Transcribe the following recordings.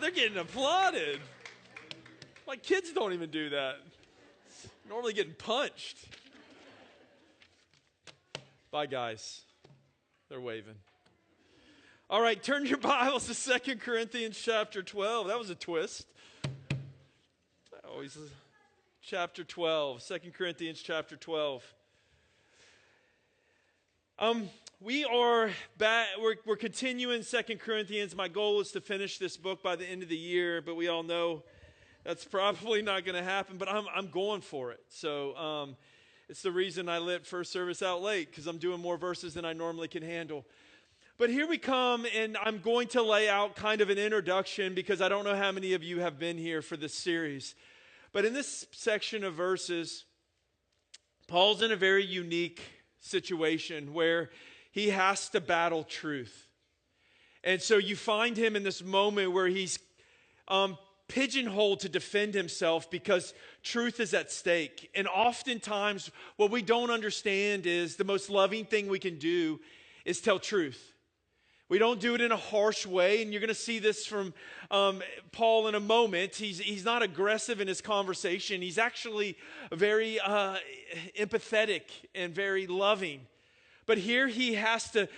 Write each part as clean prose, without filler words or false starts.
they're getting applauded. My kids don't even do that. Normally getting punched. Bye, guys. They're waving. All right, turn your Bibles to 2 Corinthians chapter 12. That was a twist. Always chapter 12, 2 Corinthians chapter 12. We are back, we're continuing 2 Corinthians. My goal is to finish this book by the end of the year, but we all know that's probably not going to happen, but I'm going for it. So it's the reason I lit first service out late, because I'm doing more verses than I normally can handle. But here we come, and I'm going to lay out kind of an introduction, because I don't know how many of you have been here for this series. But in this section of verses, Paul's in a very unique situation where he has to battle truth. And so you find him in this moment where he's pigeonholed to defend himself because truth is at stake. And oftentimes what we don't understand is the most loving thing we can do is tell truth. We don't do it in a harsh way, and you're going to see this from Paul in a moment. He's not aggressive in his conversation. He's actually very empathetic and very loving. But here he has to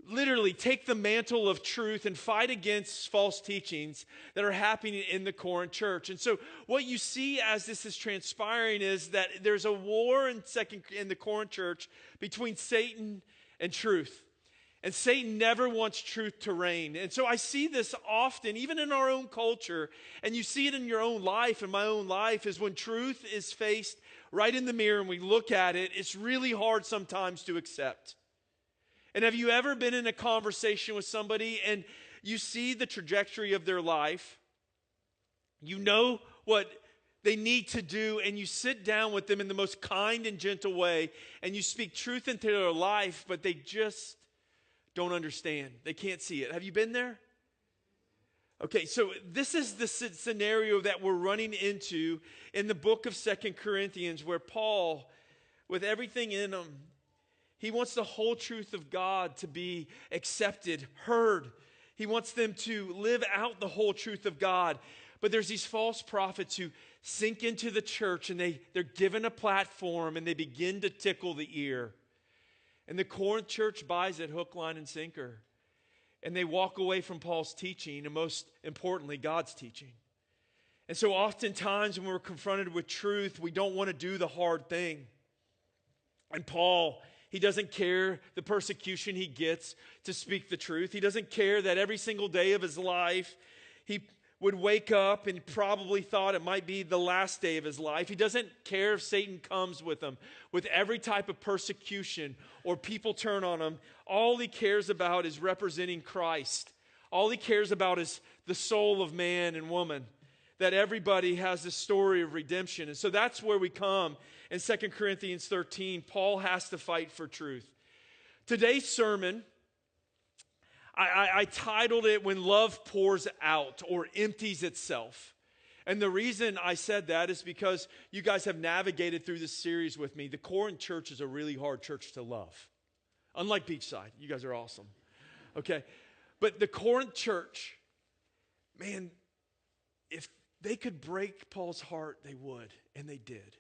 literally take the mantle of truth and fight against false teachings that are happening in the Corinth church. And so what you see as this is transpiring is that there's a war in the Corinth church between Satan and truth. And Satan never wants truth to reign. And so I see this often, even in our own culture, and you see it in your own life, in my own life, is when truth is faced right in the mirror and we look at it, it's really hard sometimes to accept. And have you ever been in a conversation with somebody and you see the trajectory of their life, you know what they need to do, and you sit down with them in the most kind and gentle way, and you speak truth into their life, but they just don't understand. They can't see it. Have you been there? Okay, so this is the scenario that we're running into in the book of 2 Corinthians, where Paul, with everything in him, he wants the whole truth of God to be accepted, heard. He wants them to live out the whole truth of God. But there's these false prophets who sink into the church, and they're given a platform, and they begin to tickle the ear. And the Corinth church buys it hook, line, and sinker. And they walk away from Paul's teaching, and most importantly, God's teaching. And so oftentimes when we're confronted with truth, we don't want to do the hard thing. And Paul, he doesn't care the persecution he gets to speak the truth. He doesn't care that every single day of his life, he would wake up and probably thought it might be the last day of his life. He doesn't care if Satan comes with him, with every type of persecution or people turn on him. All he cares about is representing Christ. All he cares about is the soul of man and woman, that everybody has this story of redemption. And so that's where we come in 2 Corinthians 13. Paul has to fight for truth. Today's sermon, I titled it, When Love Pours Out or Empties Itself. And the reason I said that is because you guys have navigated through this series with me. The Corinth church is a really hard church to love. Unlike Beachside. You guys are awesome. Okay. But the Corinth church, man, if they could break Paul's heart, they would. And they did.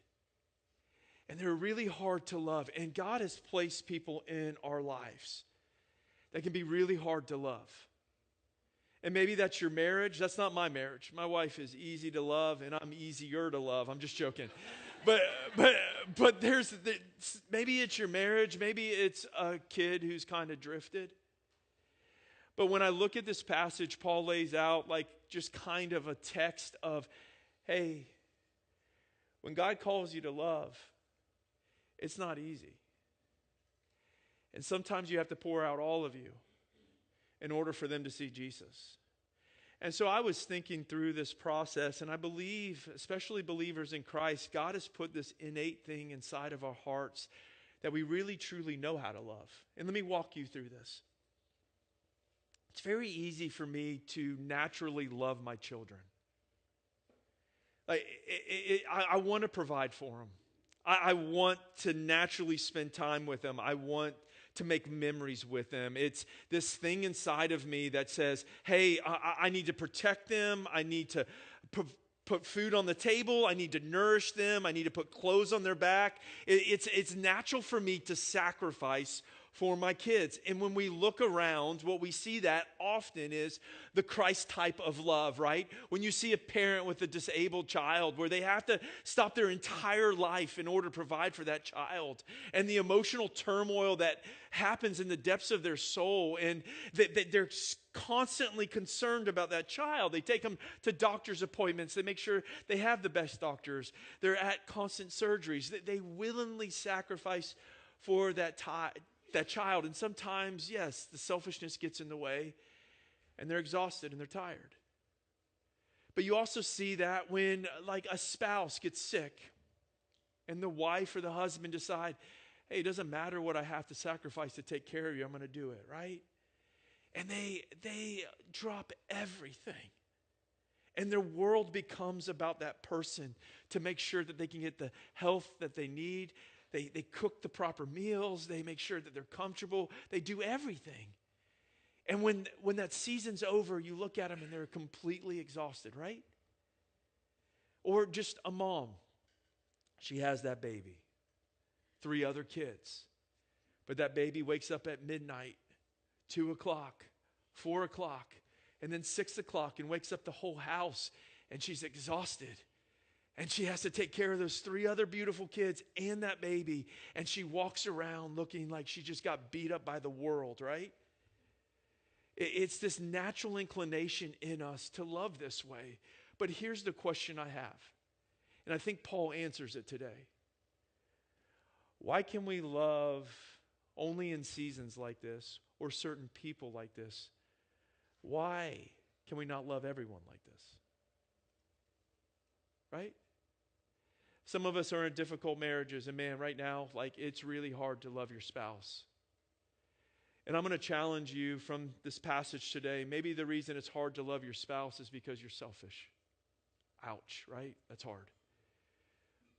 And they're really hard to love. And God has placed people in our lives that can be really hard to love. And maybe that's your marriage. That's not my marriage. My wife is easy to love, and I'm easier to love. I'm just joking. But there's maybe it's your marriage. Maybe it's a kid who's kind of drifted. But when I look at this passage, Paul lays out like just kind of a text of, hey, when God calls you to love, it's not easy. And sometimes you have to pour out all of you in order for them to see Jesus. And so I was thinking through this process, and I believe, especially believers in Christ, God has put this innate thing inside of our hearts that we really truly know how to love. And let me walk you through this. It's very easy for me to naturally love my children. I want to provide for them. I want to naturally spend time with them. I want to make memories with them. It's this thing inside of me that says, hey, I need to protect them. I need to put food on the table. I need to nourish them. I need to put clothes on their back. It's natural for me to sacrifice for my kids. And when we look around, what we see that often is the Christ type of love, right? When you see a parent with a disabled child where they have to stop their entire life in order to provide for that child, and the emotional turmoil that happens in the depths of their soul, and they're constantly concerned about that child. They take them to doctor's appointments. They make sure they have the best doctors. They're at constant surgeries. They willingly sacrifice for that child. And sometimes, yes, the selfishness gets in the way and they're exhausted and they're tired. But you also see that when like a spouse gets sick and the wife or the husband decide, hey, it doesn't matter what I have to sacrifice to take care of you, I'm going to do it, right? And they drop everything. And their world becomes about that person to make sure that they can get the health that they need. They cook the proper meals. They make sure that they're comfortable. They do everything. And when that season's over, you look at them and they're completely exhausted, right? Or just a mom. She has that baby. 3 other kids. But that baby wakes up at midnight, 2 o'clock, 4 o'clock, and then 6 o'clock and wakes up the whole house. And she's exhausted. And she has to take care of those 3 other beautiful kids and that baby. And she walks around looking like she just got beat up by the world, right? It's this natural inclination in us to love this way. But here's the question I have. And I think Paul answers it today. Why can we love only in seasons like this or certain people like this? Why can we not love everyone like this? Right? Some of us are in difficult marriages, and man, right now, like it's really hard to love your spouse. And I'm going to challenge you from this passage today. Maybe the reason it's hard to love your spouse is because you're selfish. Ouch, right? That's hard.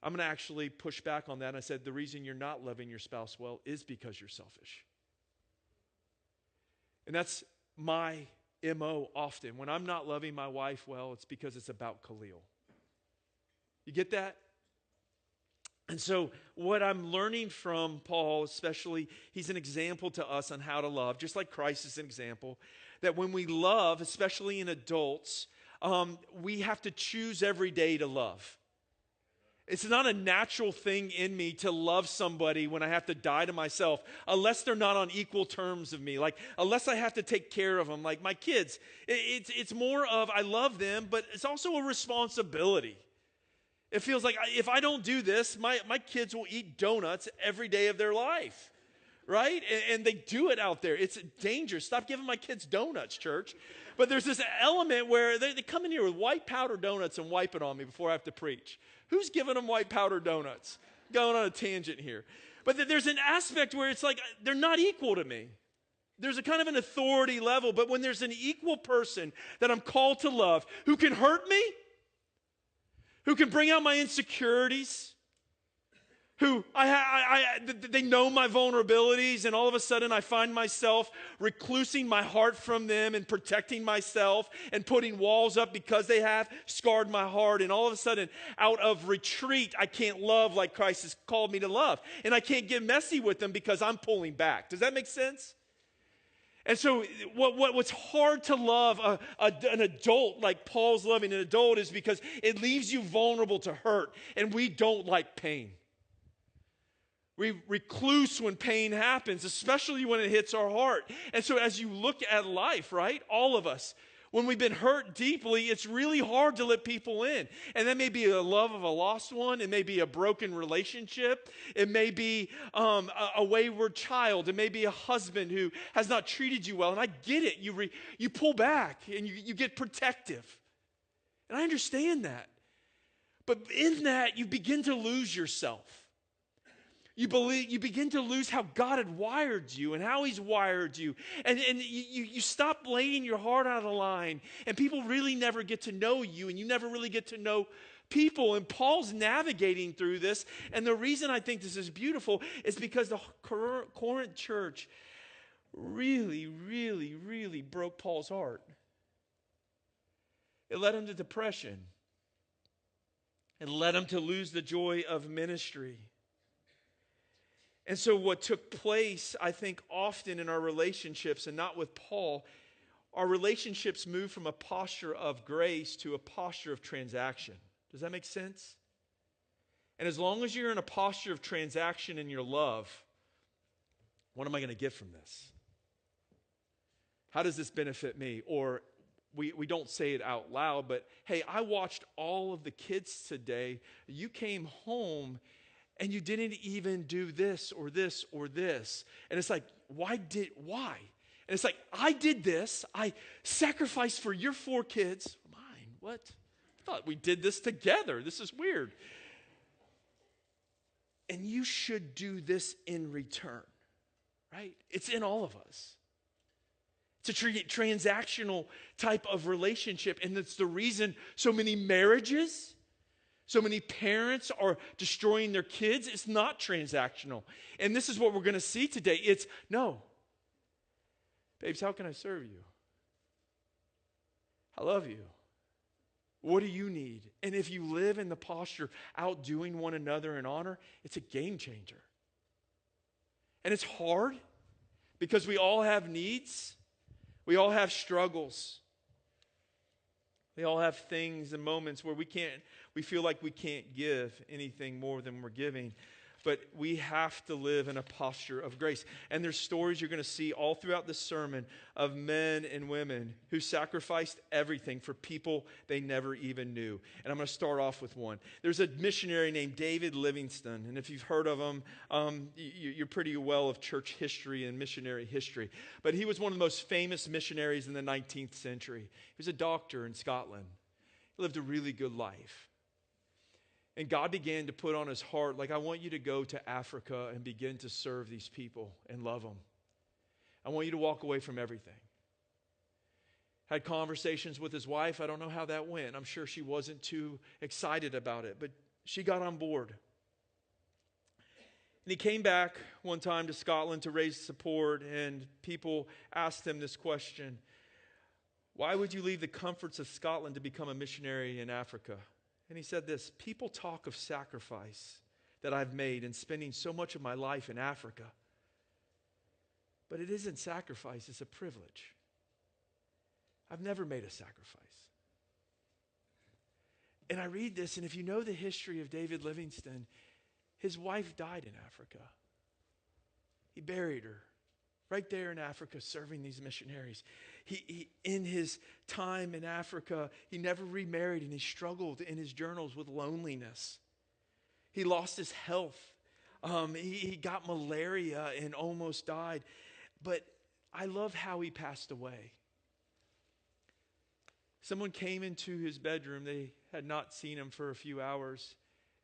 I'm going to actually push back on that. And I said the reason you're not loving your spouse well is because you're selfish. And that's my MO often. When I'm not loving my wife well, it's because it's about Khalil. You get that? And so what I'm learning from Paul, especially, he's an example to us on how to love, just like Christ is an example, that when we love, especially in adults, we have to choose every day to love. It's not a natural thing in me to love somebody when I have to die to myself, unless they're not on equal terms of me. Like, unless I have to take care of them. Like my kids, it's more of I love them, but it's also a responsibility. It feels like if I don't do this, my kids will eat donuts every day of their life, right? And they do it out there. It's dangerous. Stop giving my kids donuts, church. But there's this element where they come in here with white powder donuts and wipe it on me before I have to preach. Who's giving them white powder donuts? Going on a tangent here. But there's an aspect where it's like they're not equal to me. There's a kind of an authority level. But when there's an equal person that I'm called to love who can hurt me, who can bring out my insecurities, who they know my vulnerabilities, and all of a sudden I find myself reclusing my heart from them and protecting myself and putting walls up because they have scarred my heart. And all of a sudden, out of retreat, I can't love like Christ has called me to love. And I can't get messy with them because I'm pulling back. Does that make sense? And so what's hard to love an adult like Paul's loving an adult is because it leaves you vulnerable to hurt, and we don't like pain. We recluse when pain happens, especially when it hits our heart. And so as you look at life, right, all of us, when we've been hurt deeply, it's really hard to let people in. And that may be a love of a lost one. It may be a broken relationship. It may be a wayward child. It may be a husband who has not treated you well. And I get it. You pull back and you get protective. And I understand that. But in that, you begin to lose yourself. You begin to lose how God had wired you and how he's wired you. And you stop laying your heart out of line. And people really never get to know you, and you never really get to know people. And Paul's navigating through this. And the reason I think this is beautiful is because the Corinth church really, really, really broke Paul's heart. It led him to depression. It led him to lose the joy of ministry. And so what took place, I think, often in our relationships, and not with Paul, our relationships move from a posture of grace to a posture of transaction. Does that make sense? And as long as you're in a posture of transaction in your love, what am I going to get from this? How does this benefit me? Or we don't say it out loud, but hey, I watched all of the kids today. You came home and you didn't even do this or this or this. And it's like, why? And it's like, I did this. I sacrificed for your 4 kids. Mine, what? I thought we did this together. This is weird. And you should do this in return, right? It's in all of us. It's a transactional type of relationship. And that's the reason so many marriages, so many parents are destroying their kids. It's not transactional. And this is what we're going to see today. It's, no. Babes, how can I serve you? I love you. What do you need? And if you live in the posture outdoing one another in honor, it's a game changer. And it's hard because we all have needs. We all have struggles. We all have things and moments where we feel like we can't give anything more than we're giving. But we have to live in a posture of grace. And there's stories you're going to see all throughout this sermon of men and women who sacrificed everything for people they never even knew. And I'm going to start off with one. There's a missionary named David Livingstone. And if you've heard of him, you're pretty well of church history and missionary history. But he was one of the most famous missionaries in the 19th century. He was a doctor in Scotland. He lived a really good life. And God began to put on his heart, like, I want you to go to Africa and begin to serve these people and love them. I want you to walk away from everything. Had conversations with his wife. I don't know how that went. I'm sure she wasn't too excited about it, but she got on board. And he came back one time to Scotland to raise support, and people asked him this question: why would you leave the comforts of Scotland to become a missionary in Africa? And he said this: people talk of sacrifice that I've made in spending so much of my life in Africa. But it isn't sacrifice, it's a privilege. I've never made a sacrifice. And I read this, and if you know the history of David Livingstone, his wife died in Africa. He buried her right there in Africa, serving these missionaries. He in his time in Africa, he never remarried, and he struggled in his journals with loneliness. He lost his health. He got malaria and almost died. But I love how he passed away. Someone came into his bedroom. They had not seen him for a few hours,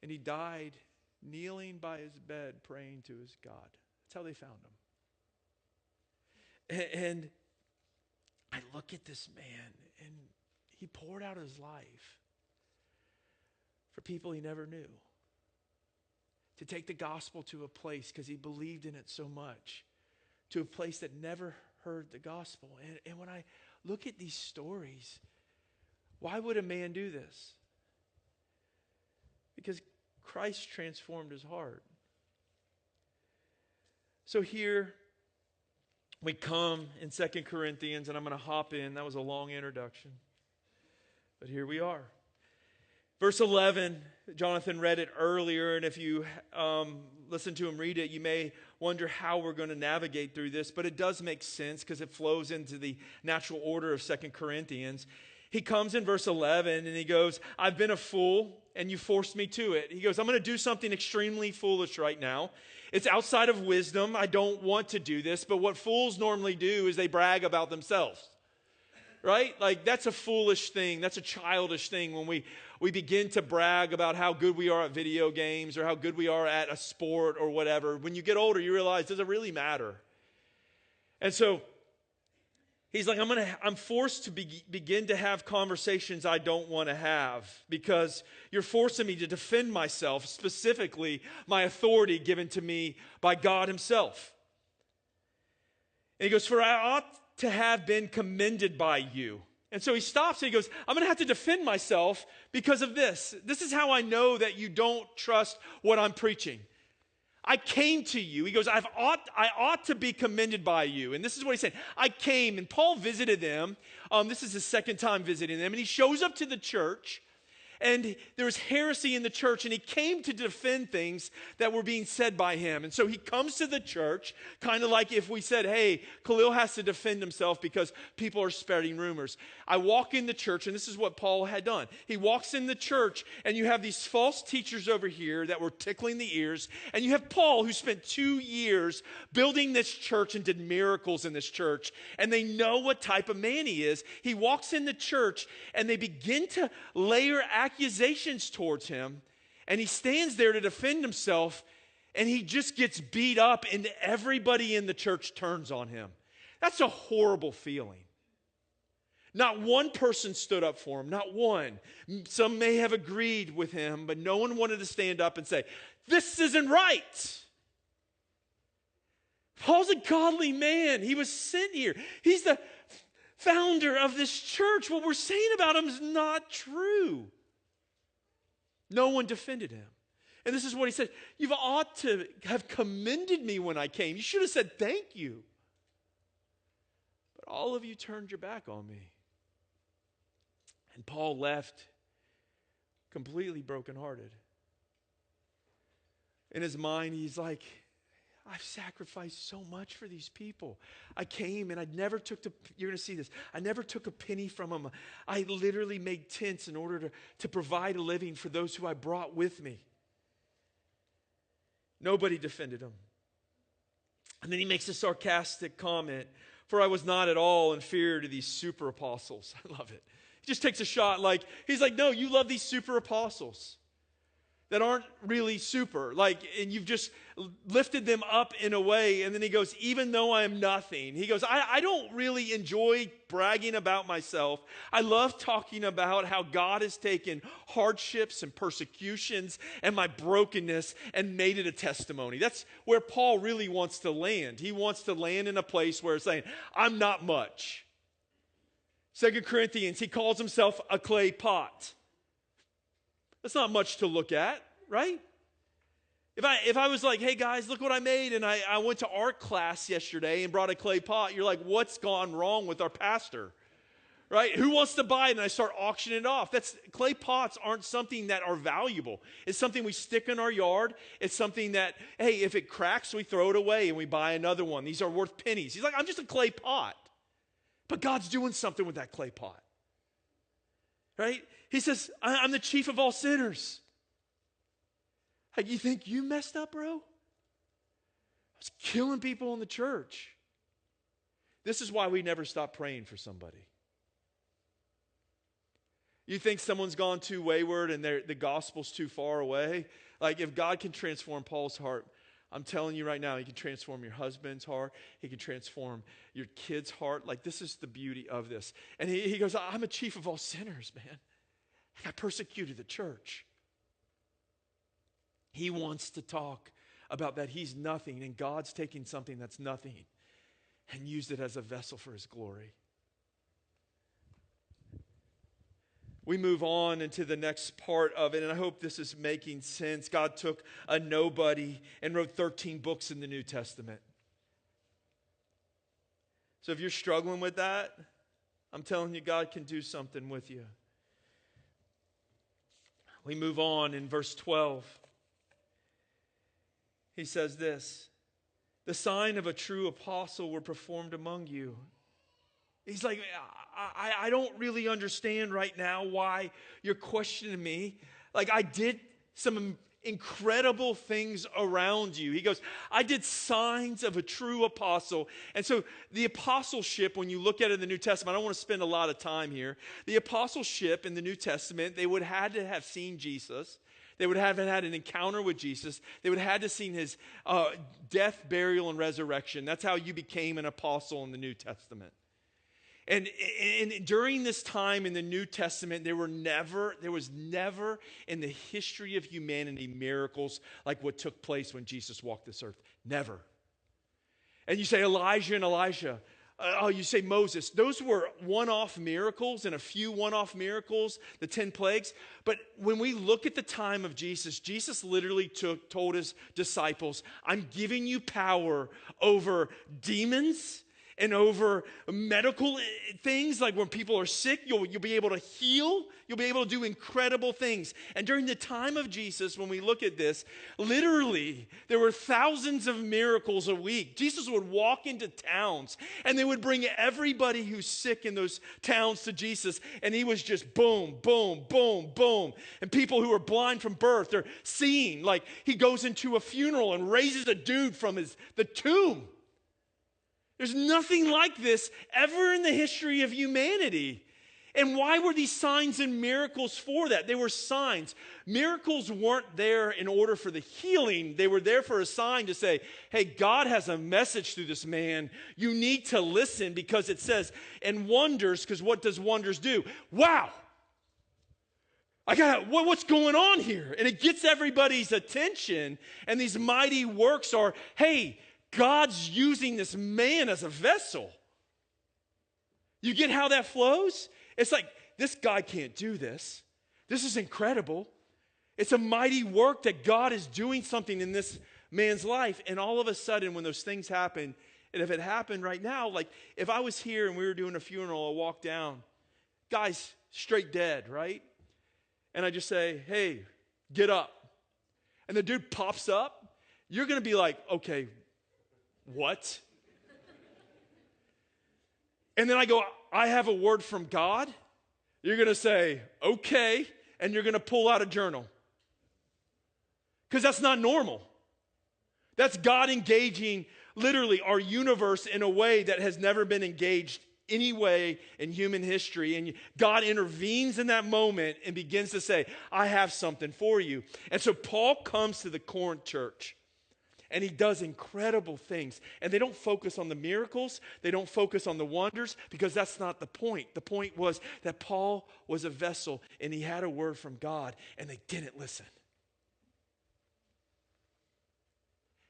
and he died kneeling by his bed, praying to his God. That's how they found him. And I look at this man, and he poured out his life for people he never knew. To take the gospel to a place, because he believed in it so much, to a place that never heard the gospel. And when I look at these stories, why would a man do this? Because Christ transformed his heart. So here we come in 2 Corinthians, and I'm going to hop in. That was a long introduction. But here we are. Verse 11, Jonathan read it earlier, and if you listen to him read it, you may wonder how we're going to navigate through this, but it does make sense because it flows into the natural order of 2 Corinthians. He comes in verse 11, and he goes, I've been a fool, and you forced me to it. He goes, I'm going to do something extremely foolish right now. It's outside of wisdom. I don't want to do this, but what fools normally do is they brag about themselves. right? Like, that's a foolish thing. That's a childish thing when we begin to brag about how good we are at video games or how good we are at a sport or whatever. When you get older, you realize, does it really matter? And so he's like, I'm forced to begin to have conversations I don't want to have because you're forcing me to defend myself, specifically my authority given to me by God himself. And he goes, for I ought to have been commended by you. And so he stops and he goes, I'm going to have to defend myself because of this. This is how I know that you don't trust what I'm preaching. I came to you. He goes, I ought to be commended by you. And this is what he's saying. I came, and Paul visited them. This is his second time visiting them. And he shows up to the church. And there was heresy in the church, and he came to defend things that were being said by him. And so he comes to the church, kind of like if we said, hey, Khalil has to defend himself because people are spreading rumors. I walk in the church, and this is what Paul had done. He walks in the church, and you have these false teachers over here that were tickling the ears, and you have Paul, who spent 2 years building this church and did miracles in this church, and they know what type of man he is. He walks in the church, and they begin to layer accusations towards him, and he stands there to defend himself, and he just gets beat up, and everybody in the church turns on him. That's a horrible feeling. Not one person stood up for him, not one. Some may have agreed with him, but no one wanted to stand up and say, this isn't right. Paul's a godly man. He was sent here. He's the founder of this church. What we're saying about him is not true. No one defended him. And this is what he said. You ought to have commended me when I came. You should have said thank you. But all of you turned your back on me. And Paul left completely brokenhearted. In his mind, he's like, I've sacrificed so much for these people. I came and I never took you're going to see this. I never took a penny from them. I literally made tents in order to provide a living for those who I brought with me. Nobody defended him. And then he makes a sarcastic comment, for I was not at all inferior to these super apostles. I love it. He just takes a shot like, he's like, no, you love these super apostles that aren't really super, and you've just lifted them up in a way. And then he goes, even though I am nothing, he goes, I don't really enjoy bragging about myself. I love talking about how God has taken hardships and persecutions and my brokenness and made it a testimony. That's where Paul really wants to land. He wants to land in a place where it's saying, I'm not much. 2 Corinthians, he calls himself a clay pot. That's not much to look at, right? If I was like, hey guys, look what I made, and I went to art class yesterday and brought a clay pot, you're like, what's gone wrong with our pastor? Right? Who wants to buy it? And I start auctioning it off. Clay pots aren't something that are valuable. It's something we stick in our yard. It's something that, hey, if it cracks, we throw it away and we buy another one. These are worth pennies. He's like, I'm just a clay pot. But God's doing something with that clay pot. Right? He says, I'm the chief of all sinners. Like, you think you messed up, bro? I was killing people in the church. This is why we never stop praying for somebody. You think someone's gone too wayward and the gospel's too far away? Like, if God can transform Paul's heart, I'm telling you right now, he can transform your husband's heart. He can transform your kid's heart. Like, this is the beauty of this. And he goes, I'm a chief of all sinners, man. I persecuted the church. He wants to talk about that he's nothing, and God's taking something that's nothing and used it as a vessel for his glory. We move on into the next part of it, and I hope this is making sense. God took a nobody and wrote 13 books in the New Testament. So if you're struggling with that, I'm telling you, God can do something with you. We move on in verse 12. He says this, the sign of a true apostle were performed among you. He's like, I don't really understand right now why you're questioning me. Like, I did some incredible things around you. He goes, I did signs of a true apostle. And so the apostleship, when you look at it in the New Testament, I don't want to spend a lot of time here. The apostleship in the New Testament, they would have had to have seen Jesus. They would have had an encounter with Jesus. They would have had to seen his death, burial, and resurrection. That's how you became an apostle in the New Testament. And during this time in the New Testament, there was never in the history of humanity miracles like what took place when Jesus walked this earth. Never. And you say Elijah and Elisha. You say Moses. Those were one-off miracles and a few one-off miracles, the 10 plagues. But when we look at the time of Jesus, Jesus literally told his disciples, I'm giving you power over demons and over medical things, like when people are sick, you'll be able to heal. You'll be able to do incredible things. And during the time of Jesus, when we look at this, literally, there were thousands of miracles a week. Jesus would walk into towns, and they would bring everybody who's sick in those towns to Jesus, and he was just boom, boom, boom, boom. And people who are blind from birth, they're seeing, like he goes into a funeral and raises a dude from the tomb. There's nothing like this ever in the history of humanity. And why were these signs and miracles for that? They were signs. Miracles weren't there in order for the healing. They were there for a sign to say, hey, God has a message through this man. You need to listen, because it says, and wonders, because what does wonders do? Wow! What's going on here? And it gets everybody's attention. And these mighty works are, hey, God's using this man as a vessel. You get how that flows? It's like, this guy can't do this. This is incredible. It's a mighty work that God is doing something in this man's life. And all of a sudden, when those things happen, and if it happened right now, like if I was here and we were doing a funeral, I walk down, guy's straight dead, right? And I just say, hey, get up. And the dude pops up. You're going to be like, okay, what? And then I go, I have a word from God. You're going to say, okay, and you're going to pull out a journal. Because that's not normal. That's God engaging literally our universe in a way that has never been engaged any way in human history. And God intervenes in that moment and begins to say, I have something for you. And so Paul comes to the Corinth church. And he does incredible things. And they don't focus on the miracles. They don't focus on the wonders, because that's not the point. The point was that Paul was a vessel and he had a word from God, and they didn't listen.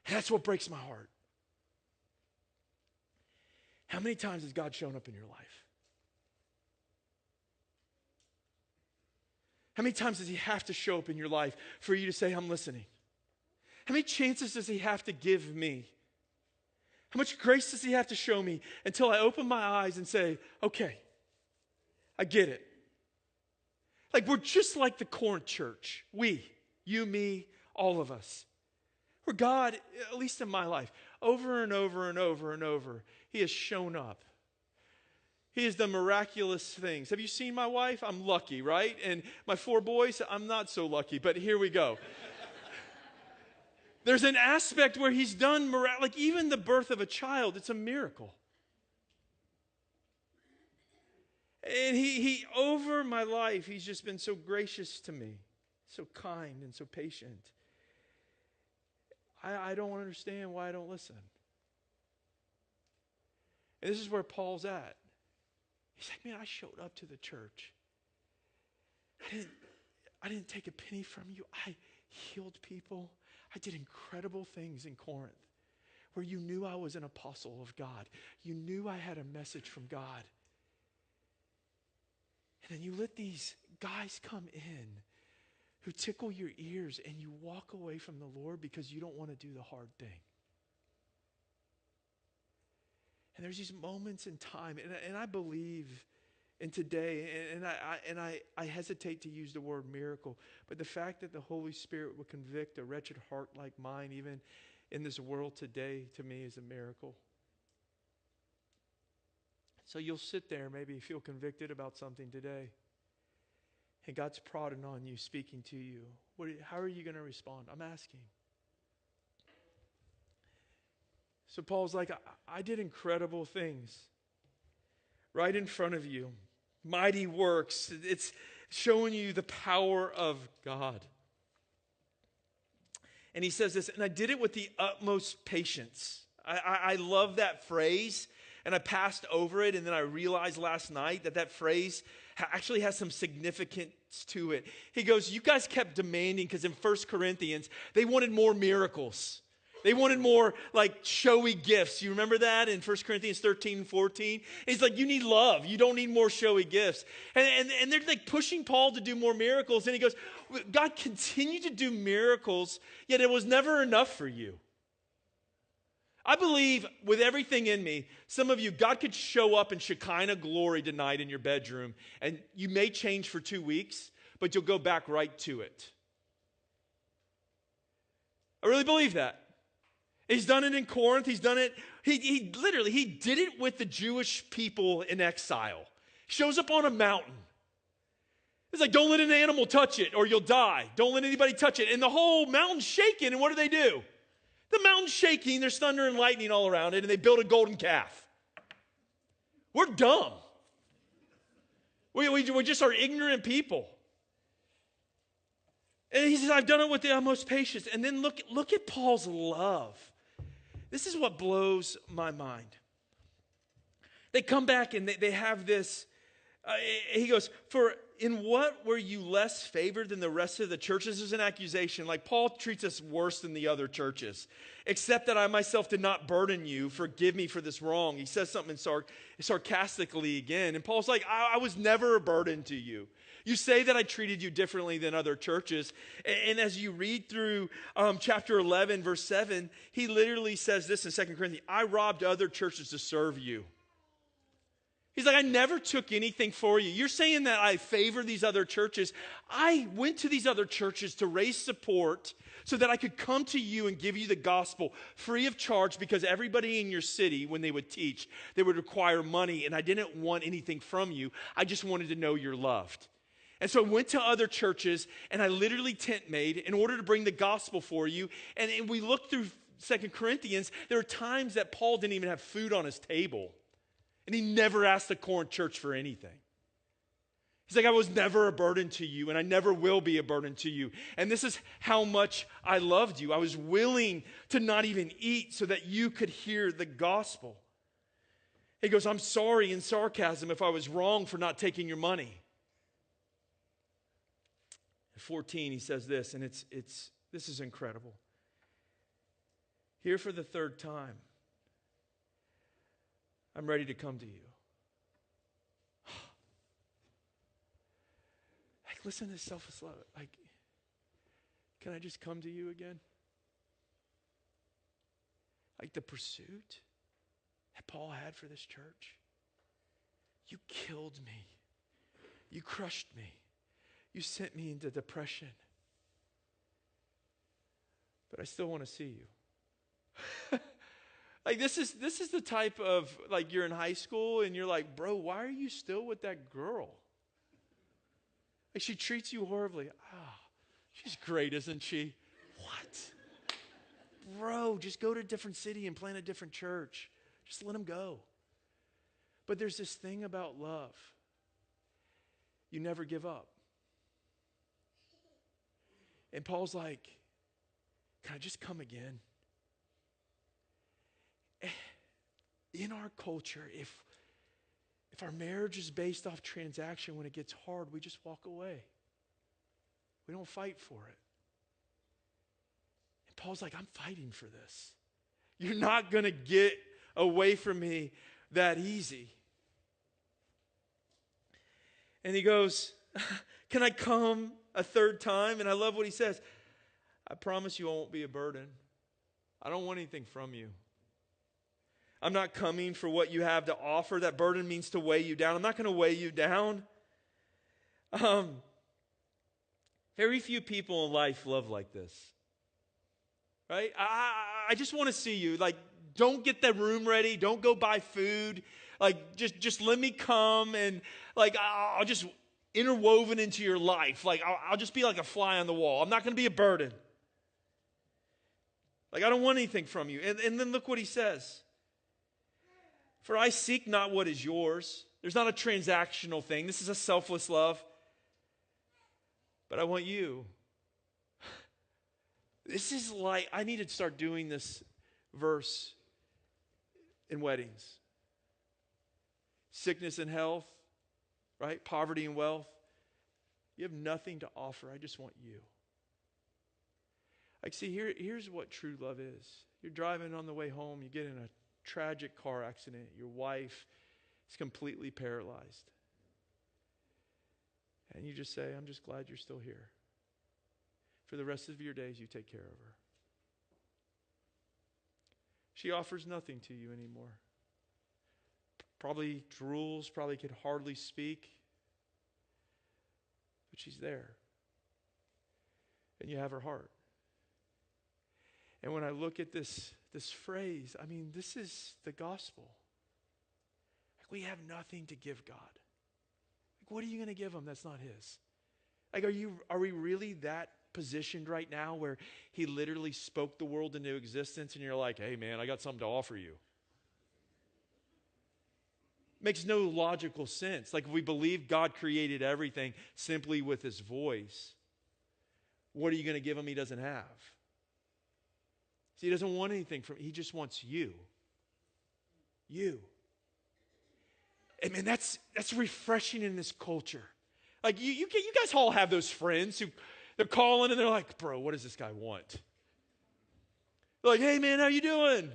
And that's what breaks my heart. How many times has God shown up in your life? How many times does he have to show up in your life for you to say, I'm listening? How many chances does he have to give me? How much grace does he have to show me until I open my eyes and say, okay, I get it. Like we're just like the Corinth church. We, you, me, all of us. Where God, at least in my life, over and over and over and over, he has shown up. He has done miraculous things. Have you seen my wife? I'm lucky, right? And my 4 boys, I'm not so lucky, but here we go. There's an aspect where he's done, like even the birth of a child, it's a miracle. And he over my life, he's just been so gracious to me, so kind and so patient. I don't understand why I don't listen. And this is where Paul's at. He's like, man, I showed up to the church. I didn't take a penny from you. I healed people. I did incredible things in Corinth where you knew I was an apostle of God. You knew I had a message from God. And then you let these guys come in who tickle your ears, and you walk away from the Lord because you don't want to do the hard thing. And there's these moments in time, and I believe in today, and I hesitate to use the word miracle, but the fact that the Holy Spirit will convict a wretched heart like mine, even in this world today, to me is a miracle. So you'll sit there, maybe feel convicted about something today. and God's prodding on you, speaking to you, how are you going to respond? I'm asking. So Paul's like, I did incredible things right in front of you. Mighty works. It's showing you the power of God. And he says this, and I did it with the utmost patience. I love that phrase, and I passed over it, and then I realized last night that phrase actually has some significance to it. He goes, you guys kept demanding, because in 1 Corinthians, they wanted more miracles. They wanted more like showy gifts. You remember that in 1 Corinthians 13 and 14? He's like, you need love. You don't need more showy gifts. And they're like pushing Paul to do more miracles. And he goes, God continued to do miracles, yet it was never enough for you. I believe with everything in me, some of you, God could show up in Shekinah glory tonight in your bedroom, and you may change for 2 weeks, but you'll go back right to it. I really believe that. He's done it in Corinth. He's done it. He literally did it with the Jewish people in exile. Shows up on a mountain. It's like, don't let an animal touch it or you'll die. Don't let anybody touch it. And the whole mountain's shaking. And what do? The mountain's shaking. There's thunder and lightning all around it. And they build a golden calf. We're dumb. We just are ignorant people. And he says, I've done it with the utmost patience. And then look at Paul's love. This is what blows my mind. They come back and they have this. He goes, for in what were you less favored than the rest of the churches? There's an accusation. Like Paul treats us worse than the other churches. Except that I myself did not burden you. Forgive me for this wrong. He says something sarcastically again. And Paul's like, I was never a burden to you. You say that I treated you differently than other churches. And as you read through chapter 11, verse 7, he literally says this in 2 Corinthians, I robbed other churches to serve you. He's like, I never took anything for you. You're saying that I favor these other churches. I went to these other churches to raise support so that I could come to you and give you the gospel free of charge, because everybody in your city, when they would teach, they would require money, and I didn't want anything from you. I just wanted to know you're loved. And so I went to other churches, and I literally tent made in order to bring the gospel for you. And we look through 2 Corinthians, there are times that Paul didn't even have food on his table. And he never asked the Corinth church for anything. He's like, I was never a burden to you, and I never will be a burden to you. And this is how much I loved you. I was willing to not even eat so that you could hear the gospel. He goes, I'm sorry in sarcasm if I was wrong for not taking your money. 14, he says this, and this is incredible. Here for the third time, I'm ready to come to you. Like, listen to selfless love. Like, can I just come to you again? Like the pursuit that Paul had for this church. You killed me. You crushed me. You sent me into depression. But I still want to see you. Like this is the type of, like, you're in high school and you're like, bro, why are you still with that girl? Like, she treats you horribly. She's great, isn't she? What? Bro, just go to a different city and plant a different church. Just let them go. But there's this thing about love. You never give up. And Paul's like, can I just come again? In our culture, if our marriage is based off transaction, when it gets hard, we just walk away. We don't fight for it. And Paul's like, I'm fighting for this. You're not going to get away from me that easy. And he goes, can I come a third time? And I love what he says. I promise you I won't be a burden. I don't want anything from you. I'm not coming for what you have to offer. That burden means to weigh you down. I'm not going to weigh you down. Very few people in life love like this. Right? I just want to see you. Like, don't get that room ready. Don't go buy food. Like, just let me come, and like, I'll just interwoven into your life. Like, I'll just be like a fly on the wall. I'm not going to be a burden. Like, I don't want anything from you. And then look what he says. For I seek not what is yours. There's not a transactional thing. This is a selfless love. But I want you. This is like, I need to start doing this verse in weddings. Sickness and health, right? Poverty and wealth. You have nothing to offer. I just want you. Like, see, here's what true love is. You're driving on the way home. You get in a tragic car accident. Your wife is completely paralyzed. And you just say, I'm just glad you're still here. For the rest of your days, you take care of her. She offers nothing to you anymore. Probably drools, probably could hardly speak. But she's there. And you have her heart. And when I look at this phrase, I mean, this is the gospel. Like, we have nothing to give God. Like, what are you going to give him that's not his? Like, are we really that positioned right now where he literally spoke the world into existence and you're like, hey man, I got something to offer you? Makes no logical sense. Like, if we believe God created everything simply with his voice, what are you going to give him he doesn't have? See, he doesn't want anything from, he just wants you. You. I mean, that's refreshing in this culture. Like, you guys all have those friends who, they're calling and they're like, bro, what does this guy want? They're like, hey man, how you doing?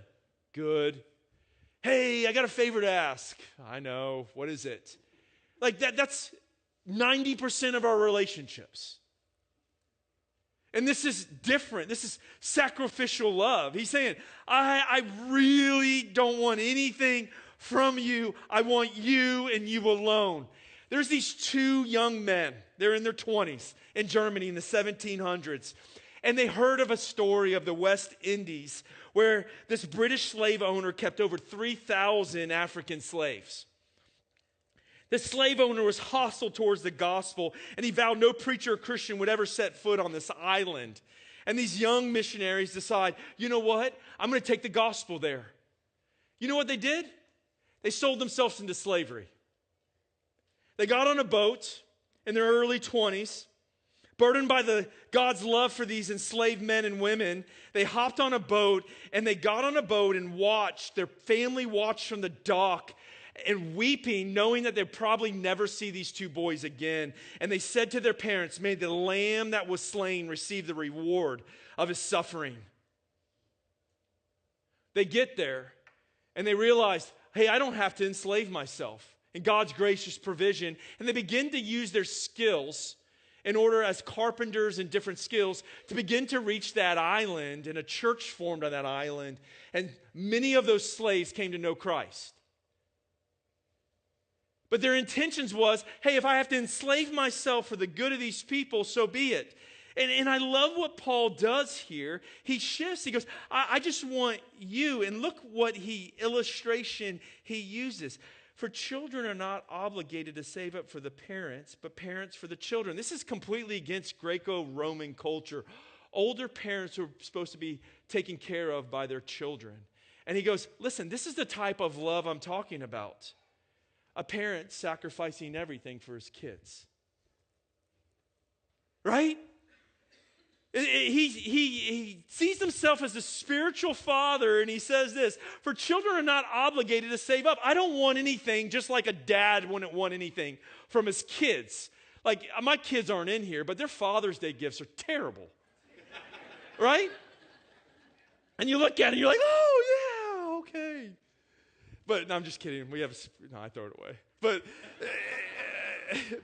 Good. Hey, I got a favor to ask. I know. What is it? Like, that's 90% of our relationships. And this is different. This is sacrificial love. He's saying, I really don't want anything from you. I want you and you alone. There's these two young men. They're in their 20s in Germany in the 1700s. And they heard of a story of the West Indies where this British slave owner kept over 3,000 African slaves. The slave owner was hostile towards the gospel, and he vowed no preacher or Christian would ever set foot on this island. And these young missionaries decide, you know what? I'm going to take the gospel there. You know what they did? They sold themselves into slavery. They got on a boat in their early 20s, burdened by God's love for these enslaved men and women. They hopped on a boat, and they got on a boat and watched. Their family watched from the dock and weeping, knowing that they'd probably never see these two boys again. And they said to their parents, may the lamb that was slain receive the reward of his suffering. They get there, and they realize, hey, I don't have to enslave myself. In God's gracious provision, and they begin to use their skills in order, as carpenters and different skills, to begin to reach that island, and a church formed on that island, and many of those slaves came to know Christ. But their intentions was, hey, if I have to enslave myself for the good of these people, so be it. And I love what Paul does here. He shifts. He goes, I just want you. And look what illustration he uses. For children are not obligated to save up for the parents, but parents for the children. This is completely against Greco-Roman culture. Older parents are supposed to be taken care of by their children. And he goes, listen, this is the type of love I'm talking about. A parent sacrificing everything for his kids. Right? He sees himself as a spiritual father, and he says this, for children are not obligated to save up. I don't want anything, just like a dad wouldn't want anything from his kids. Like, my kids aren't in here, but their Father's Day gifts are terrible. Right? And you look at it, and you're like, oh, yeah, okay. But, no, I'm just kidding. No, I throw it away. But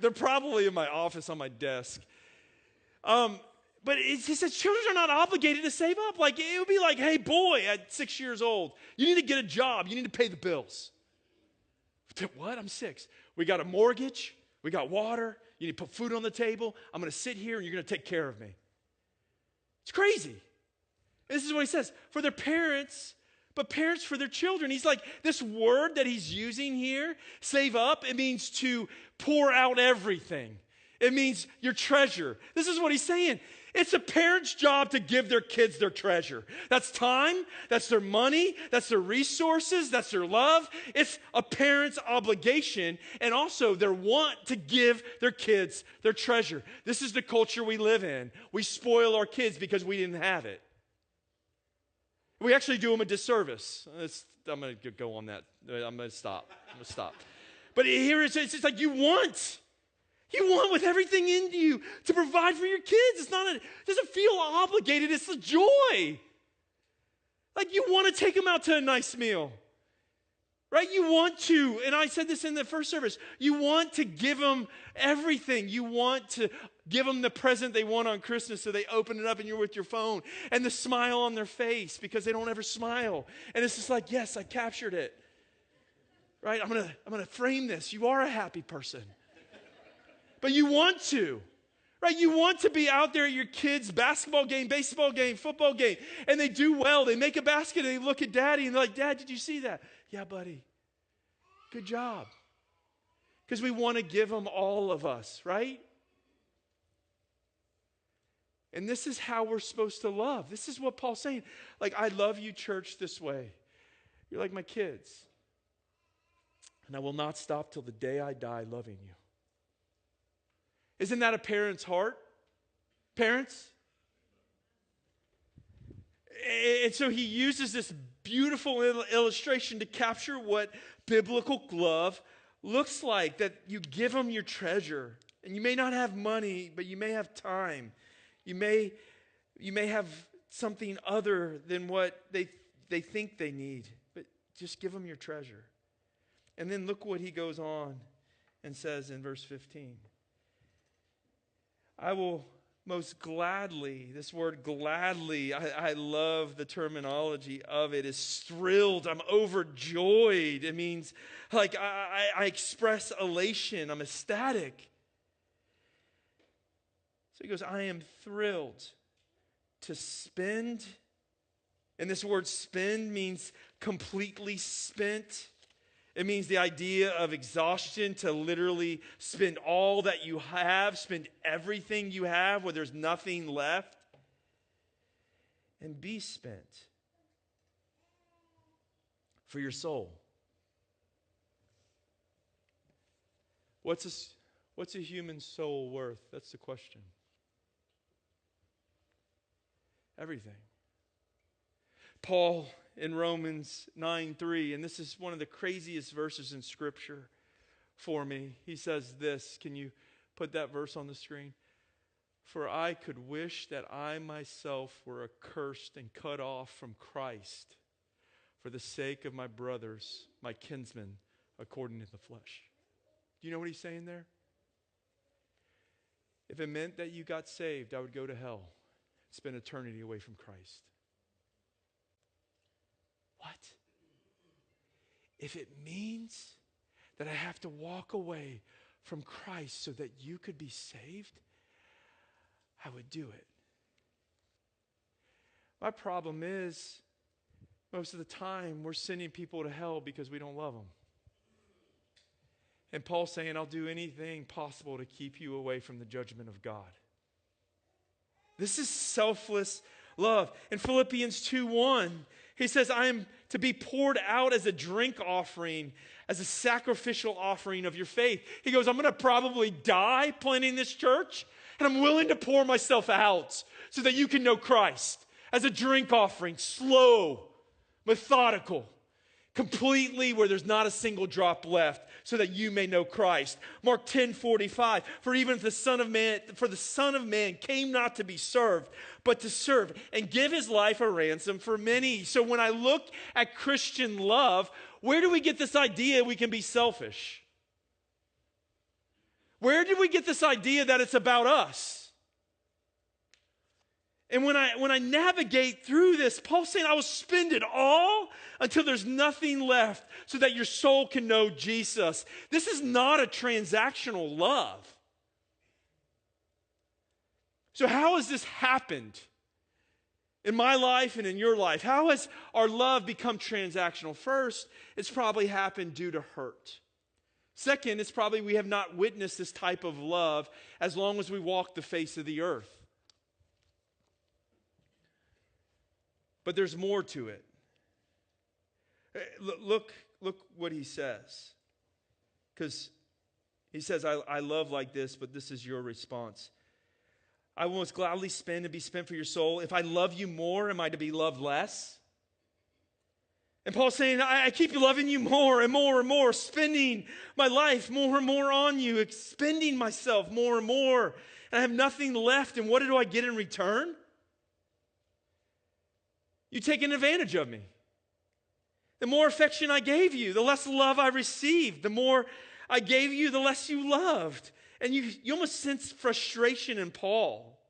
they're probably in my office on my desk. But he says children are not obligated to save up. Like, it would be like, hey, boy, at 6 years old, you need to get a job. You need to pay the bills. What? I'm 6. We got a mortgage. We got water. You need to put food on the table. I'm going to sit here, and you're going to take care of me. It's crazy. This is what he says. For their parents, but parents for their children. He's like, this word that he's using here, save up, it means to pour out everything. It means your treasure. This is what he's saying. It's a parent's job to give their kids their treasure. That's time, that's their money, that's their resources, that's their love. It's a parent's obligation and also their want to give their kids their treasure. This is the culture we live in. We spoil our kids because we didn't have it. We actually do them a disservice. I'm going to go on that. I'm going to stop. But here it's just like you want with everything in you to provide for your kids. It doesn't feel obligated. It's the joy. Like you want to take them out to a nice meal. Right? You want to, and I said this in the first service, you want to give them everything. You want to give them the present they want on Christmas so they open it up and you're with your phone. And the smile on their face because they don't ever smile. And it's just like, yes, I captured it. Right? I'm gonna frame this. You are a happy person. But you want to. Right? You want to be out there at your kids' basketball game, baseball game, football game, and they do well. They make a basket and they look at daddy and they're like, Dad, did you see that? Yeah, buddy. Good job. Because we want to give them all of us, right? And this is how we're supposed to love. This is what Paul's saying. Like, I love you, church, this way. You're like my kids. And I will not stop till the day I die loving you. Isn't that a parent's heart? Parents? And so he uses this beautiful illustration to capture what biblical love looks like, that you give them your treasure. And you may not have money, but you may have time. You may have something other than what they think they need, but just give them your treasure. And then look what he goes on and says in verse 15. I will most gladly, this word gladly, I love the terminology of it, is thrilled. I'm overjoyed. It means like I express elation. I'm ecstatic. So he goes, I am thrilled to spend. And this word spend means completely spent. It means the idea of exhaustion, to literally spend all that you have, spend everything you have where there's nothing left, and be spent for your soul. What's a human soul worth? That's the question. Everything. Paul in Romans 9:3, and this is one of the craziest verses in Scripture for me. He says this. Can you put that verse on the screen? For I could wish that I myself were accursed and cut off from Christ for the sake of my brothers, my kinsmen, according to the flesh. Do you know what he's saying there? If it meant that you got saved, I would go to hell, spend eternity away from Christ. What? If it means that I have to walk away from Christ so that you could be saved, I would do it. My problem is, most of the time, we're sending people to hell because we don't love them. And Paul's saying, I'll do anything possible to keep you away from the judgment of God. This is selfless love. In Philippians 2:1, he says, I am to be poured out as a drink offering, as a sacrificial offering of your faith. He goes, I'm going to probably die planting this church, and I'm willing to pour myself out so that you can know Christ as a drink offering, slow, methodical, completely where there's not a single drop left, so that you may know Christ. Mark 10:45, for even if the Son of Man came not to be served, but to serve and give his life a ransom for many. So when I look at Christian love, where do we get this idea we can be selfish? Where did we get this idea that it's about us? And when I navigate through this, Paul's saying I will spend it all until there's nothing left so that your soul can know Jesus. This is not a transactional love. So how has this happened in my life and in your life? How has our love become transactional? First, it's probably happened due to hurt. Second, it's probably we have not witnessed this type of love as long as we walk the face of the earth. But there's more to it. Look what he says. Because he says, I love like this, but this is your response. I will most gladly spend and be spent for your soul. If I love you more, am I to be loved less? And Paul's saying, I keep loving you more and more and more, spending my life more and more on you, expending myself more and more. And I have nothing left. And what do I get in return? You taking advantage of me. The more affection I gave you, the less love I received. The more I gave you, the less you loved. And you almost sense frustration in Paul.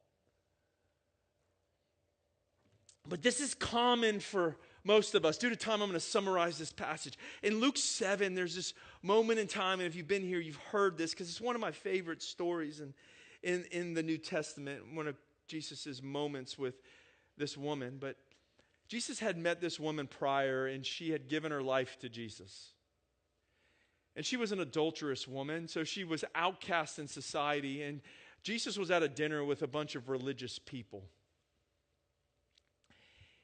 But this is common for most of us. Due to time, I'm going to summarize this passage. In Luke 7, there's this moment in time, and if you've been here, you've heard this, because it's one of my favorite stories in the New Testament, one of Jesus' moments with this woman. But Jesus had met this woman prior, and she had given her life to Jesus. And she was an adulterous woman, so she was outcast in society, and Jesus was at a dinner with a bunch of religious people.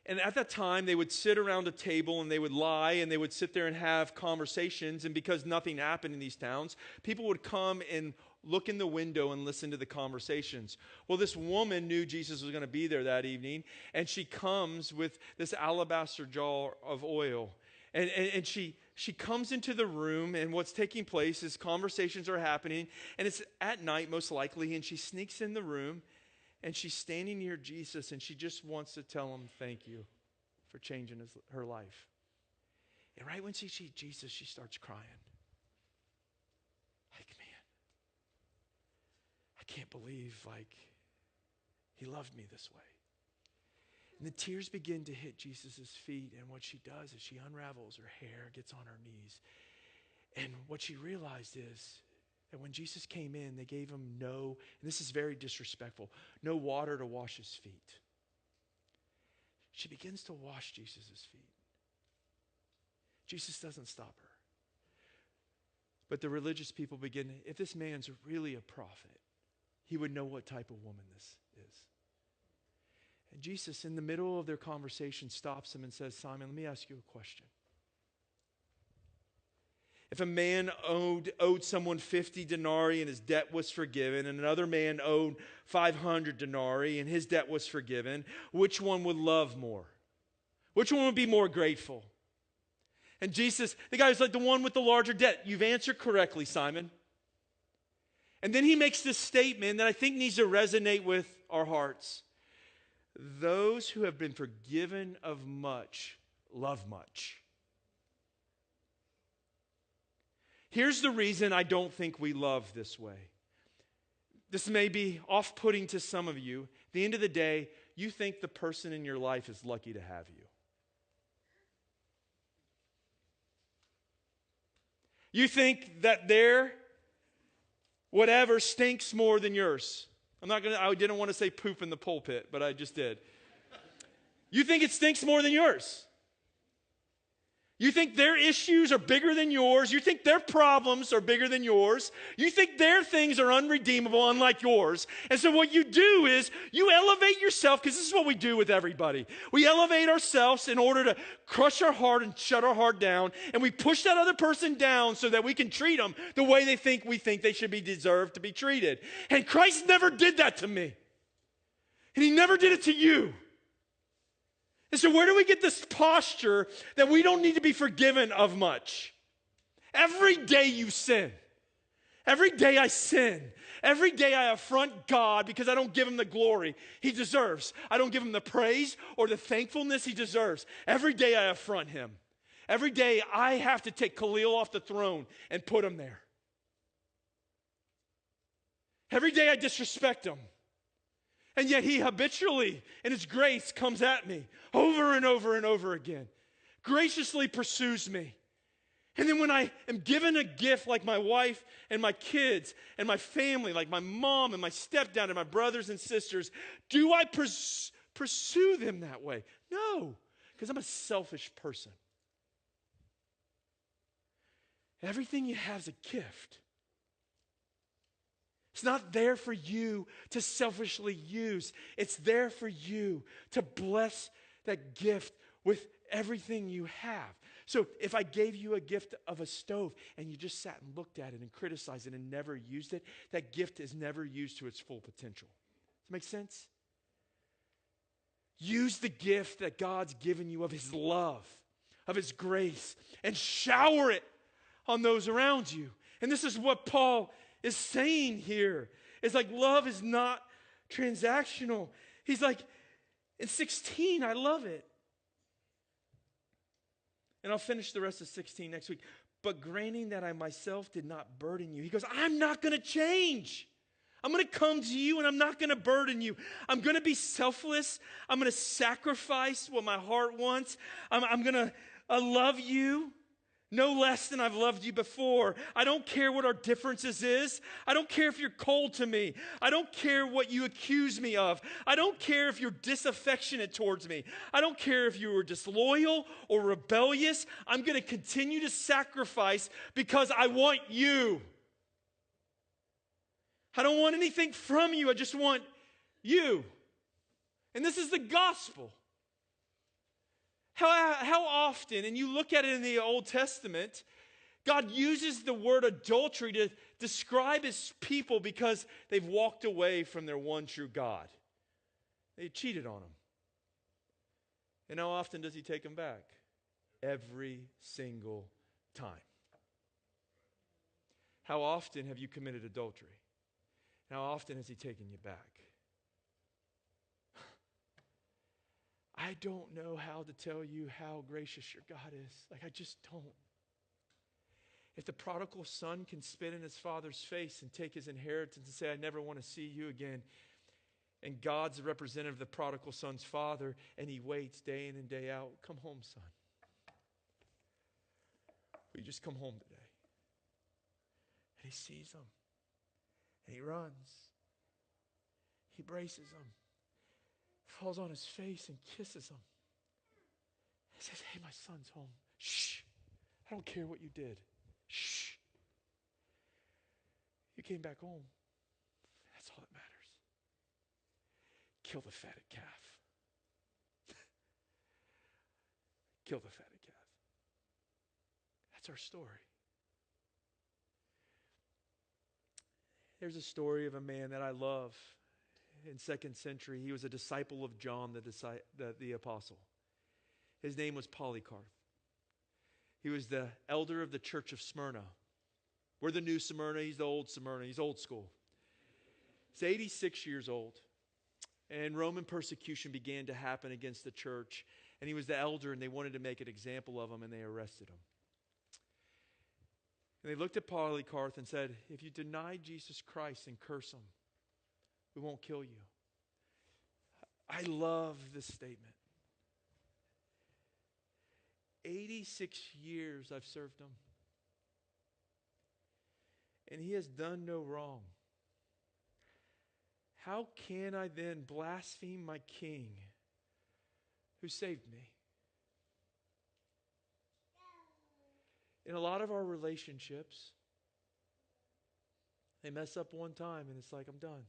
And at that time, they would sit around a table and they would lie and they would sit there and have conversations. And because nothing happened in these towns, people would come and look in the window and listen to the conversations. Well, this woman knew Jesus was going to be there that evening. And she comes with this alabaster jar of oil. And she comes into the room, and what's taking place is conversations are happening. And it's at night, most likely. And she sneaks in the room. And she's standing near Jesus, and she just wants to tell him thank you for changing her life. And right when she sees Jesus, she starts crying. Like, man, I can't believe, he loved me this way. And the tears begin to hit Jesus' feet, and what she does is she unravels her hair, gets on her knees. And what she realized is, that when Jesus came in, they gave him and this is very disrespectful, no water to wash his feet. She begins to wash Jesus' feet. Jesus doesn't stop her. But the religious people begin, if this man's really a prophet, he would know what type of woman this is. And Jesus, in the middle of their conversation, stops him and says, Simon, let me ask you a question. If a man owed someone 50 denarii and his debt was forgiven, and another man owed 500 denarii and his debt was forgiven, which one would love more? Which one would be more grateful? And Jesus, the guy was like, the one with the larger debt. You've answered correctly, Simon. And then he makes this statement that I think needs to resonate with our hearts. Those who have been forgiven of much love much. Here's the reason I don't think we love this way. This may be off-putting to some of you. At the end of the day, you think the person in your life is lucky to have you. You think that their whatever stinks more than yours. I didn't want to say poop in the pulpit, but I just did. You think it stinks more than yours. You think their issues are bigger than yours. You think their problems are bigger than yours. You think their things are unredeemable, unlike yours. And so what you do is you elevate yourself, because this is what we do with everybody. We elevate ourselves in order to crush our heart and shut our heart down. And we push that other person down so that we can treat them the way we think they should be deserved to be treated. And Christ never did that to me. And he never did it to you. And so where do we get this posture that we don't need to be forgiven of much? Every day you sin. Every day I sin. Every day I affront God because I don't give him the glory he deserves. I don't give him the praise or the thankfulness he deserves. Every day I affront him. Every day I have to take Khalil off the throne and put him there. Every day I disrespect him. And yet he habitually, in his grace, comes at me over and over and over again. Graciously pursues me. And then when I am given a gift like my wife and my kids and my family, like my mom and my stepdad and my brothers and sisters, do I pursue them that way? No, because I'm a selfish person. Everything you have is a gift. It's not there for you to selfishly use. It's there for you to bless that gift with everything you have. So if I gave you a gift of a stove and you just sat and looked at it and criticized it and never used it, that gift is never used to its full potential. Does that make sense? Use the gift that God's given you of His love, of His grace, and shower it on those around you. And this is what Paul is saying here. It's like love is not transactional. He's like, in 16, I love it. And I'll finish the rest of 16 next week. But granting that I myself did not burden you. He goes, I'm not going to change. I'm going to come to you and I'm not going to burden you. I'm going to be selfless. I'm going to sacrifice what my heart wants. I'm going to love you no less than I've loved you before. I don't care what our differences is. I don't care if you're cold to me. I don't care what you accuse me of. I don't care if you're disaffectionate towards me. I don't care if you were disloyal or rebellious. I'm going to continue to sacrifice because I want you. I don't want anything from you. I just want you. And this is the gospel. How often, and you look at it in the Old Testament, God uses the word adultery to describe His people because they've walked away from their one true God. They cheated on Him. And how often does He take them back? Every single time. How often have you committed adultery? How often has He taken you back? I don't know how to tell you how gracious your God is. I just don't. If the prodigal son can spit in his father's face and take his inheritance and say, I never want to see you again, and God's the representative of the prodigal son's father, and He waits day in and day out, come home, son. Will you just come home today? And He sees him, and He runs. He braces him. Falls on his face and kisses him. He says, hey, my son's home. Shh. I don't care what you did. Shh. You came back home. That's all that matters. Kill the fatted calf. Kill the fatted calf. That's our story. There's a story of a man that I love. In 2nd century, he was a disciple of John the apostle. His name was Polycarp. He was the elder of the church of Smyrna. We're the new Smyrna. He's the old Smyrna. He's old school. He's 86 years old. And Roman persecution began to happen against the church. And he was the elder, and they wanted to make an example of him, and they arrested him. And they looked at Polycarp and said, if you deny Jesus Christ and curse Him, we won't kill you. I love this statement. 86 years I've served Him. And He has done no wrong. How can I then blaspheme my King who saved me? In a lot of our relationships, they mess up one time and it's like, I'm done.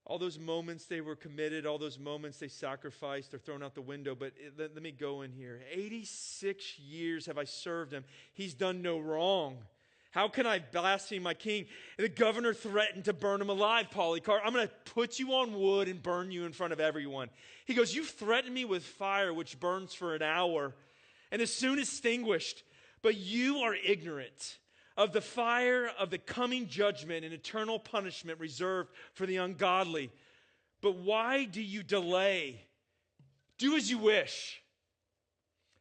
All those moments they were committed, all those moments they sacrificed, they're thrown out the window. But let me go in here. 86 years have I served Him. He's done no wrong. How can I blaspheme my King? And the governor threatened to burn him alive, Polycarp. I'm going to put you on wood and burn you in front of everyone. He goes, you've threatened me with fire, which burns for an hour and is soon extinguished. But you are ignorant of the fire of the coming judgment and eternal punishment reserved for the ungodly. But why do you delay? Do as you wish.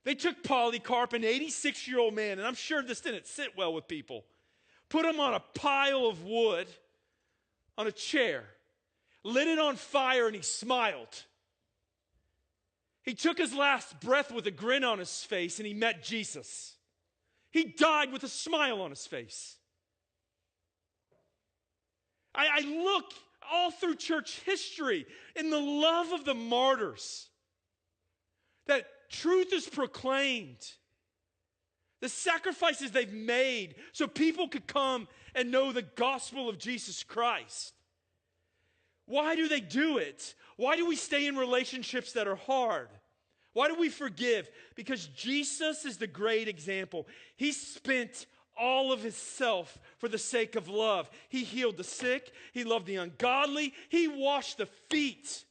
They took Polycarp, an 86-year-old man, and I'm sure this didn't sit well with people, put him on a pile of wood, on a chair, lit it on fire, and he smiled. He took his last breath with a grin on his face, and he met Jesus. He died with a smile on his face. I look all through church history in the love of the martyrs that truth is proclaimed The sacrifices they've made so people could come and know the gospel of Jesus Christ. Why do they do it? Why do we stay in relationships that are hard? Why do we forgive? Because Jesus is the great example. He spent all of himself for the sake of love. He healed the sick. He loved the ungodly. He washed the feet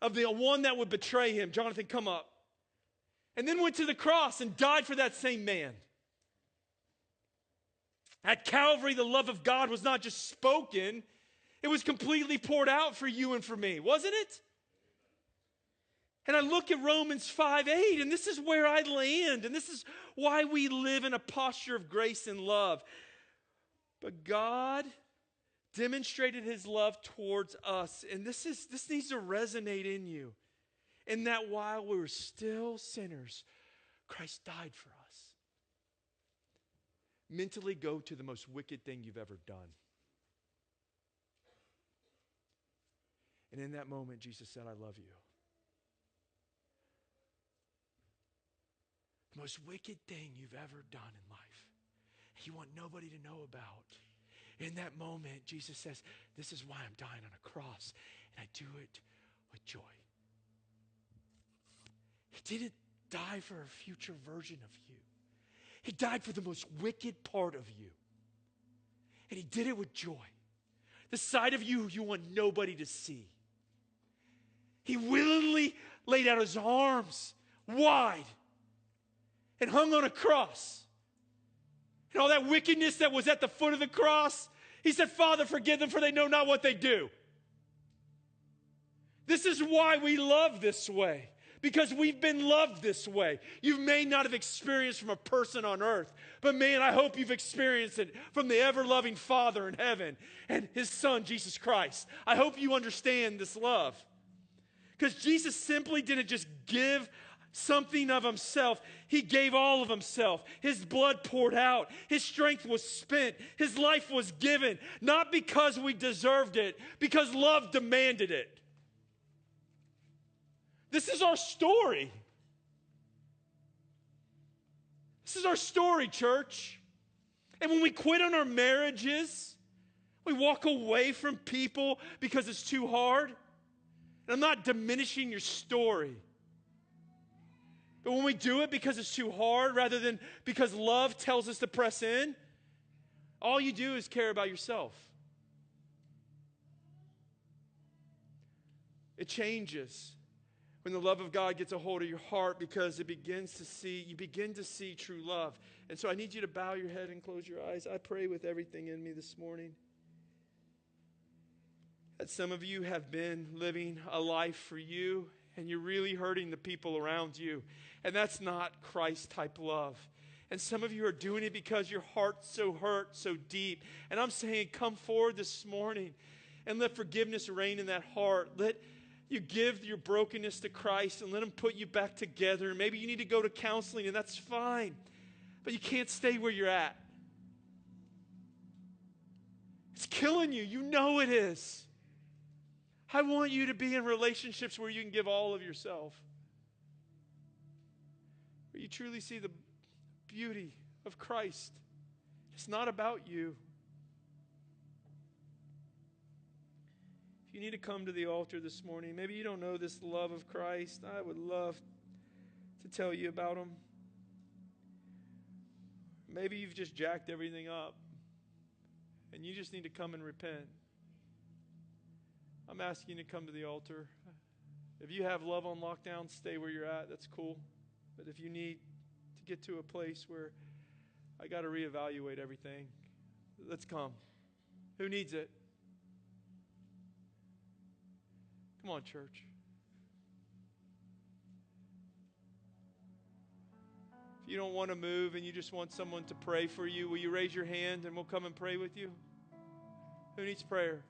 of the one that would betray him. Jonathan, come up. And then went to the cross and died for that same man. At Calvary, the love of God was not just spoken, it was completely poured out for you and for me, wasn't it? And I look at Romans 5:8, and this is where I land, and this is why we live in a posture of grace and love. But God demonstrated his love towards us, and this needs to resonate in you. In that while we were still sinners, Christ died for us. Mentally go to the most wicked thing you've ever done. And in that moment, Jesus said, I love you. The most wicked thing you've ever done in life. You want nobody to know about. In that moment, Jesus says, this is why I'm dying on a cross. And I do it with joy. He didn't die for a future version of you. He died for the most wicked part of you. And he did it with joy. The side of you want nobody to see. He willingly laid out his arms wide and hung on a cross. And all that wickedness that was at the foot of the cross, he said, Father, forgive them, for they know not what they do. This is why we love this way. Because we've been loved this way. You may not have experienced from a person on earth, but man, I hope you've experienced it from the ever-loving Father in heaven and his Son, Jesus Christ. I hope you understand this love. Because Jesus simply didn't just give something of himself. He gave all of himself. His blood poured out. His strength was spent. His life was given. Not because we deserved it, because love demanded it. This is our story. This is our story, church. And when we quit on our marriages, we walk away from people because it's too hard. And I'm not diminishing your story. But when we do it because it's too hard, rather than because love tells us to press in, all you do is care about yourself. It changes when the love of God gets a hold of your heart, because you begin to see true love. And so I need you to bow your head and close your eyes. I pray with everything in me this morning that some of you have been living a life for you, and you're really hurting the people around you. And that's not Christ-type love. And some of you are doing it because your heart's so hurt, so deep. And I'm saying, come forward this morning and let forgiveness reign in that heart. Let you give your brokenness to Christ and let him put you back together. Maybe you need to go to counseling, and that's fine. But you can't stay where you're at. It's killing you. You know it is. I want you to be in relationships where you can give all of yourself. Where you truly see the beauty of Christ. It's not about you. If you need to come to the altar this morning, maybe you don't know this love of Christ, I would love to tell you about him. Maybe you've just jacked everything up and you just need to come and repent. I'm asking you to come to the altar. If you have love on lockdown, stay where you're at. That's cool. But if you need to get to a place where I got to reevaluate everything, let's come. Who needs it? Come on, church. If you don't want to move and you just want someone to pray for you, will you raise your hand and we'll come and pray with you? Who needs prayer?